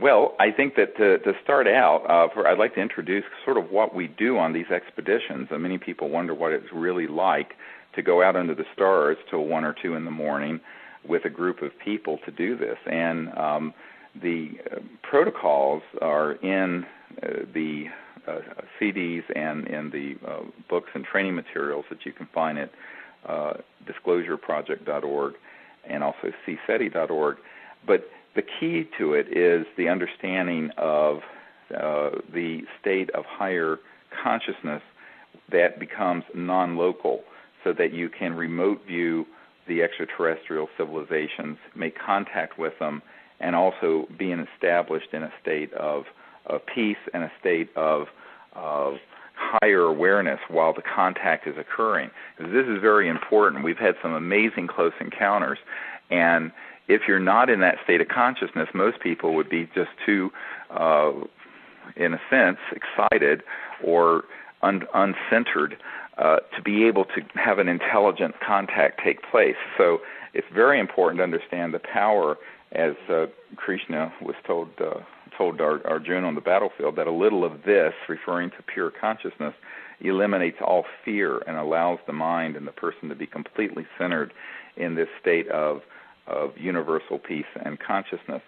Well, I think that to start out, I'd like to introduce sort of what we do on these expeditions. Many people wonder what it's really like to go out under the stars till 1 or 2 in the morning with a group of people to do this. And the protocols are in the CDs and in the books and training materials that you can find at disclosureproject.org and also cseti.org. But the key to it is the understanding of the state of higher consciousness that becomes non-local, so that you can remote view the extraterrestrial civilizations, make contact with them, and also being established in a state of peace and a state of higher awareness while the contact is occurring. This is very important. We've had some amazing close encounters, and if you're not in that state of consciousness, most people would be just too, in a sense, excited or uncentered to be able to have an intelligent contact take place. So it's very important to understand the power, as Krishna was told Arjuna on the battlefield, that a little of this, referring to pure consciousness, eliminates all fear and allows the mind and the person to be completely centered in this state of universal peace and consciousness.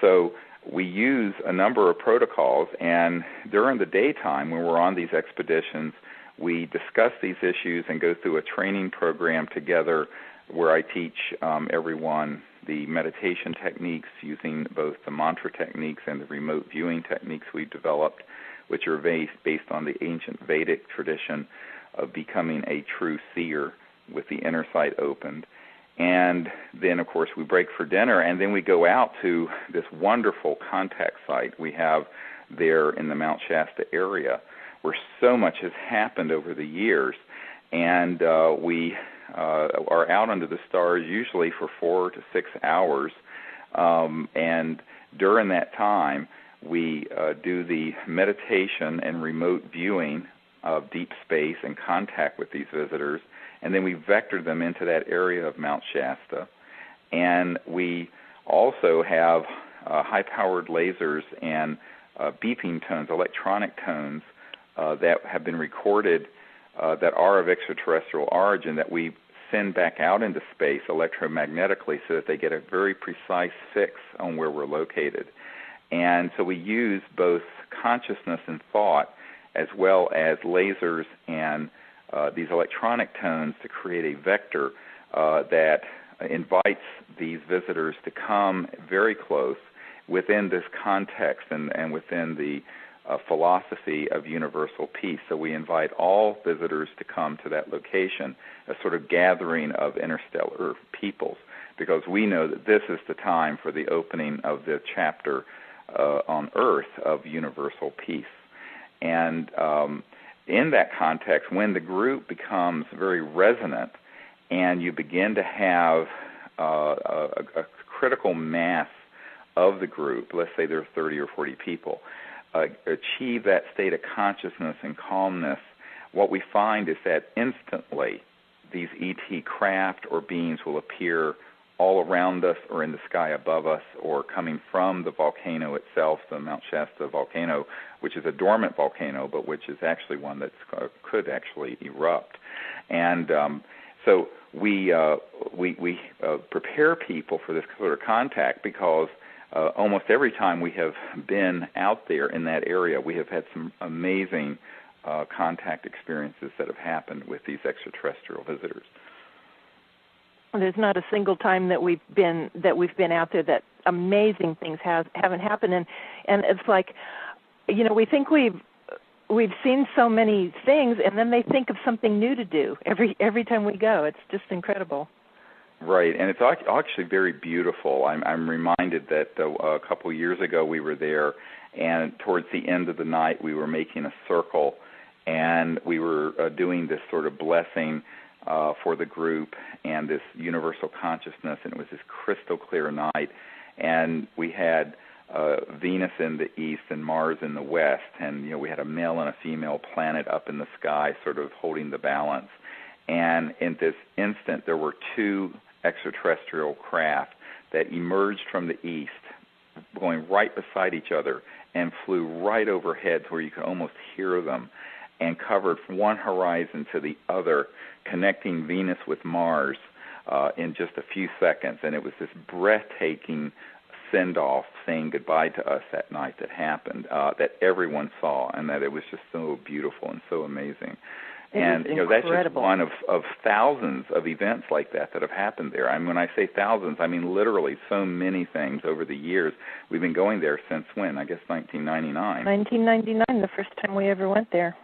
So we use a number of protocols, and during the daytime when we're on these expeditions, we discuss these issues and go through a training program together where I teach everyone the meditation techniques using both the mantra techniques and the remote viewing techniques we've developed, which are based on the ancient Vedic tradition of becoming a true seer with the inner sight opened. And then, of course, we break for dinner, and then we go out to this wonderful contact site we have there in the Mount Shasta area, where so much has happened over the years. And we are out under the stars usually for 4 to 6 hours. And during that time, we do the meditation and remote viewing of deep space and contact with these visitors. And then we vector them into that area of Mount Shasta. And we also have high-powered lasers and beeping tones, electronic tones, that have been recorded that are of extraterrestrial origin that we send back out into space electromagnetically so that they get a very precise fix on where we're located. And so we use both consciousness and thought as well as lasers and these electronic tones to create a vector that invites these visitors to come very close within this context and within the philosophy of universal peace. So we invite all visitors to come to that location, a sort of gathering of interstellar peoples, because we know that this is the time for the opening of the chapter on Earth of universal peace. And in that context, when the group becomes very resonant and you begin to have a critical mass of the group, let's say there are 30 or 40 people, achieve that state of consciousness and calmness, what we find is that instantly these ET craft or beings will appear all around us or in the sky above us or coming from the volcano itself, the Mount Shasta volcano, which is a dormant volcano, but which is actually one that could actually erupt. And so we prepare people for this sort of contact because almost every time we have been out there in that area, we have had some amazing contact experiences that have happened with these extraterrestrial visitors. There's not a single time that we've been out there that amazing things haven't happened, and it's like, you know, we think we've seen so many things, and then they think of something new to do every time we go. It's just incredible. Right, and it's actually very beautiful. I'm reminded that a couple of years ago we were there, and towards the end of the night we were making a circle, and we were doing this sort of blessing for the group and this universal consciousness, and it was this crystal clear night, and we had Venus in the east and Mars in the west, and you know we had a male and a female planet up in the sky sort of holding the balance. And in this instant there were two extraterrestrial craft that emerged from the east going right beside each other and flew right over heads where you could almost hear them, and covered from one horizon to the other, connecting Venus with Mars in just a few seconds. And it was this breathtaking send-off saying goodbye to us that night that happened, that everyone saw, and that it was just so beautiful and so amazing. And that's just one of thousands of events like that have happened there. I mean, when I say thousands, I mean literally so many things over the years. We've been going there since when? I guess 1999. 1999, the first time we ever went there.